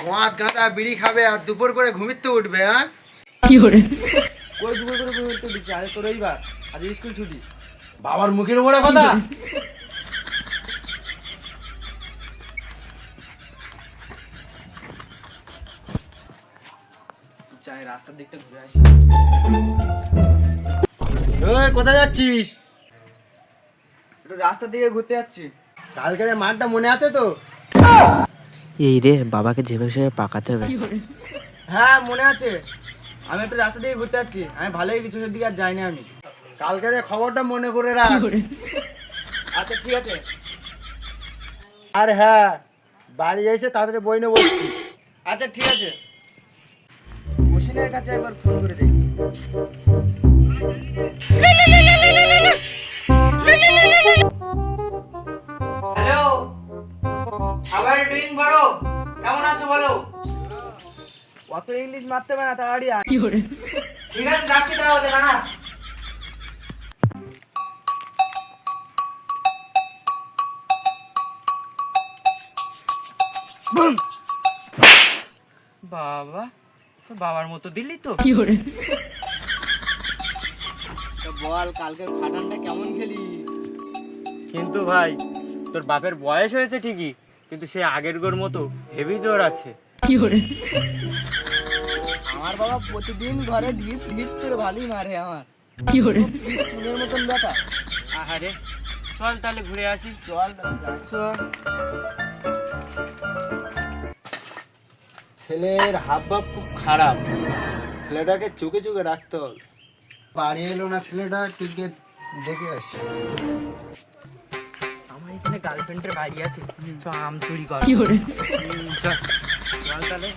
মদ গাঁদা বিড়ি খাবে আর দুপুর করে ঘুমিতে উঠবে। হ্যাঁ, কি করে কই দুপুর করে ঘুমিতে উঠছে? আজ তো রবিবার, আজ স্কুল ছুটি। বাবার মুখের উপরে কথা। চাই রাস্তার দিকটা ঘুরে আসি। ওই কোথায় যাচ্ছিস? একটু রাস্তার দিকে ঘুরতে যাচ্ছি। কালকের মাঠটা মনে আছে তো? এই রে, বাবাকে যেভাবে সেভাবে পাকাতে হবে। হ্যাঁ মনে আছে। আমি একটু রাস্তা দিকে ঘুরতে যাচ্ছি। আমি ভালোই কিছু দিকে আর যাইনি আমি। কালকের খবরটা মনে করে রাখ। আচ্ছা ঠিক আছে। আর হ্যাঁ, বাড়ি এসে তাদের বই নেবো। আচ্ছা ঠিক আছে। মশিনের কাছে একবার ফোন করে দেখি। হ্যালো, আবার ডুইং বড়, কেমন আছো বলো? অত ইংলিশ মারতে হবে না, তাড়াতাড়ি আয়। কি করে ঠিক আছে যাচ্ছি তাহলে। না বাবা, বাবার মতো দিলি তো। কি করে বল, কালকের ফাটানটা কেমন খেলি? কিন্তু ভাই, তোর বাপের বয়স হয়েছে ঠিকই, কিন্তু সে আগের গোর মতো হেভি জোর আছে। কি করে আমার বাবা প্রতিদিন ঘরে ঢিপ ঢিপ করে ভালোই মারে আমার। কি করে চুলের মতন ব্যথা। আহারে, চল তাহলে ঘুরে আসি। চল চল। ছেলের হাবভাব খুব খারাপ, ছেলেটাকে চোখে চোখে রাখতে হবে। বাড়ি এলো না ছেলেটা, টিকে দেখে আসি। আমার এখানে গার্লফ্রেন্ডের বাড়ি আছে, চ আম চুরি কর। কি করে চল তাহলে।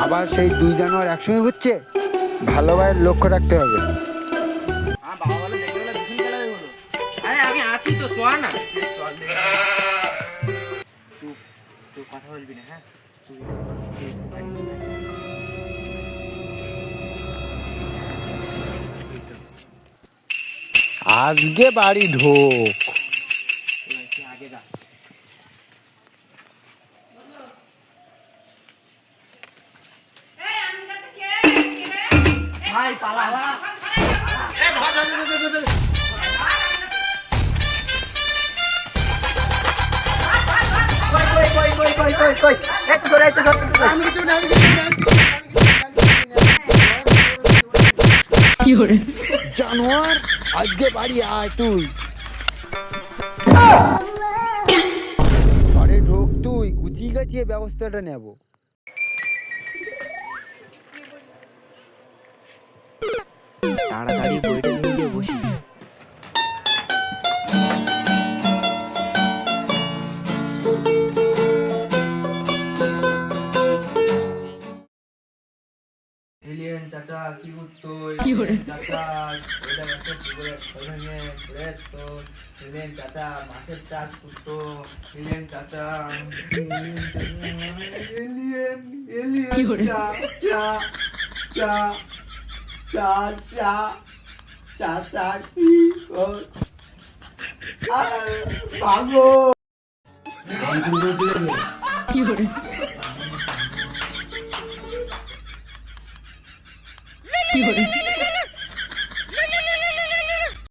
আবার সেই 2 জানুয়ারি একসঙ্গে হচ্ছে। ভালোভাবে লক্ষ্য রাখতে হবে। বাবা বলে দেখে গেলে ভীষণ খেলা হয়ে হলো। আরে আমি আছি তো, চল না। চল দেখে। চুপ, তুই কথা বলবি না। হ্যাঁ চুপ। আজকে বাড়ি ঢোক। আগে যা। ভাই পালা। কি করে জানোয়ার, আজকে বাড়ি আয় তুই। ঘরে ঢোক তুই, গুছিয়ে গাছিয়ে ব্যবস্থাটা নেব। তাড়াতাড়ি বইটা নিয়ে গিয়ে বসি। এলিয়েন চাচা কি করতো? কি করে? চাচা ওইটা গেছে পুকুরে ওখানে ঘুরে তো। এলিয়েন চাচা মাছের চাষ করতো। এলিয়েন চাচা, এলিয়েন কি করে? চাচা চা চা চা চাচা কি কর ভাগো। কি করে কি করে